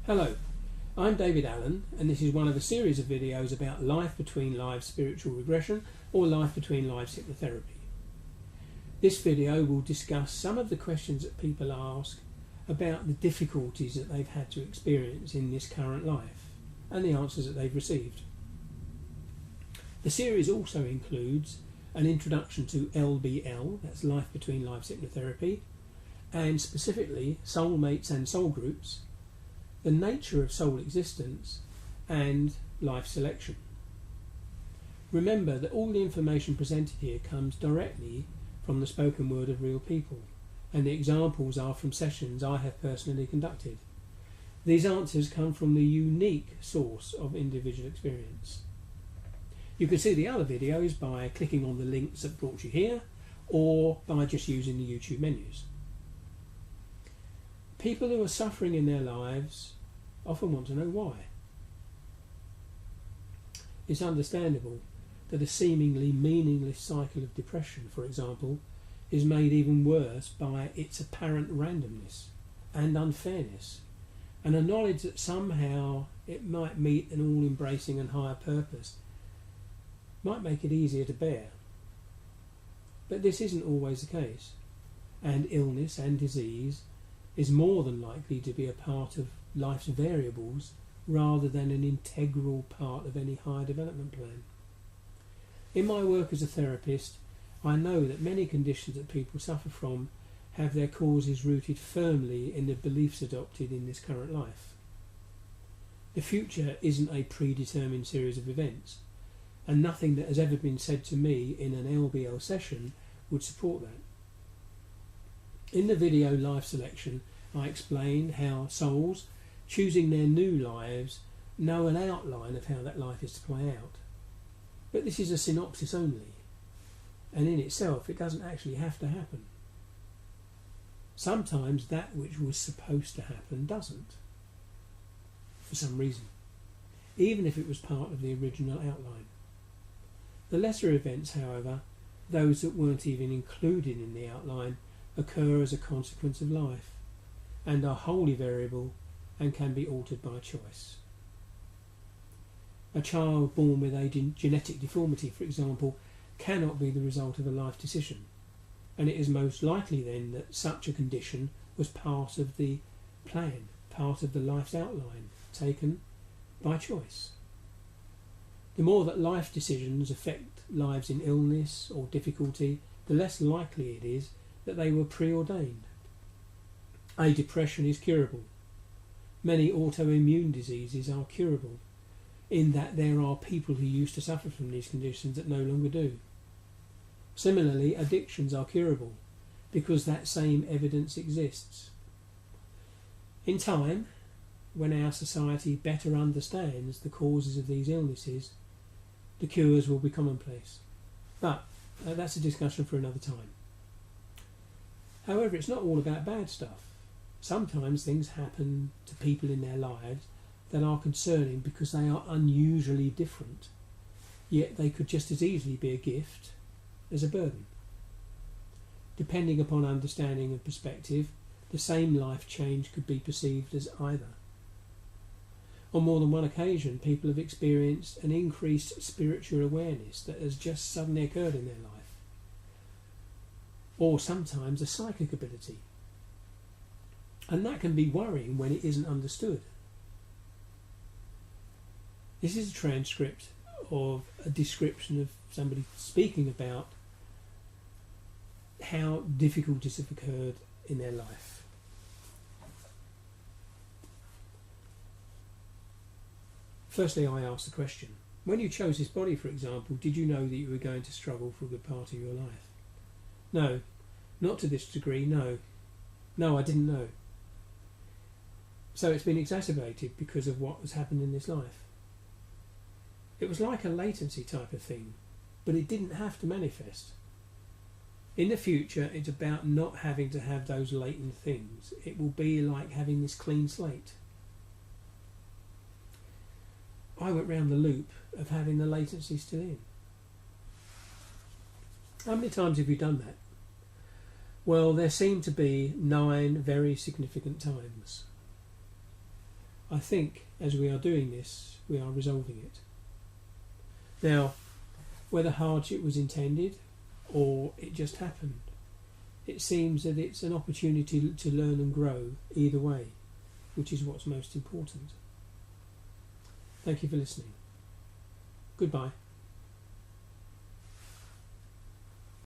Hello, I'm David Allen, and this is one of a series of videos about life between lives spiritual regression or life between lives hypnotherapy. This video will discuss some of the questions that people ask about the difficulties that they've had to experience in this current life and the answers that they've received. The series also includes an introduction to LBL, that's Life Between Lives Hypnotherapy, and specifically soulmates and soul groups, the nature of soul existence, and life selection. Remember that all the information presented here comes directly from the spoken word of real people, and the examples are from sessions I have personally conducted. These answers come from the unique source of individual experience. You can see the other videos by clicking on the links that brought you here, or by just using the YouTube menus. People who are suffering in their lives often want to know why. It's understandable that a seemingly meaningless cycle of depression, for example, is made even worse by its apparent randomness and unfairness, and a knowledge that somehow it might meet an all-embracing and higher purpose might make it easier to bear. But this isn't always the case, and illness and disease is more than likely to be a part of life's variables rather than an integral part of any higher development plan. In my work as a therapist, I know that many conditions that people suffer from have their causes rooted firmly in the beliefs adopted in this current life. The future isn't a predetermined series of events, and nothing that has ever been said to me in an LBL session would support that. In the video Life Selection, I explain how souls choosing their new lives know an outline of how that life is to play out. But this is a synopsis only, and in itself it doesn't actually have to happen. Sometimes that which was supposed to happen doesn't, for some reason, even if it was part of the original outline. The lesser events, however, those that weren't even included in the outline, occur as a consequence of life, and are wholly variable and can be altered by choice. A child born with a genetic deformity, for example, cannot be the result of a life decision, and it is most likely then that such a condition was part of the plan, part of the life's outline, taken by choice. The more that life decisions affect lives in illness or difficulty, the less likely it is that they were preordained. A depression is curable. Many autoimmune diseases are curable, in that there are people who used to suffer from these conditions that no longer do. Similarly, addictions are curable, because that same evidence exists. In time, when our society better understands the causes of these illnesses, the cures will be commonplace. But that's a discussion for another time. However, it's not all about bad stuff. Sometimes things happen to people in their lives that are concerning because they are unusually different, yet they could just as easily be a gift as a burden. Depending upon understanding and perspective, the same life change could be perceived as either. On more than one occasion, people have experienced an increased spiritual awareness that has just suddenly occurred in their life, or sometimes a psychic ability. And that can be worrying when it isn't understood. This is a transcript of a description of somebody speaking about how difficulties have occurred in their life. Firstly, I asked the question, when you chose this body, for example, did you know that you were going to struggle for a good part of your life? No, not to this degree, no. No, I didn't know. So it's been exacerbated because of what has happened in this life. It was like a latency type of thing, but it didn't have to manifest. In the future, it's about not having to have those latent things. It will be like having this clean slate. I went round the loop of having the latency still in. How many times have you done that? Well, there seem to be 9 very significant times. I think as we are doing this, we are resolving it. Now, whether hardship was intended or it just happened, it seems that it's an opportunity to learn and grow either way, which is what's most important. Thank you for listening. Goodbye.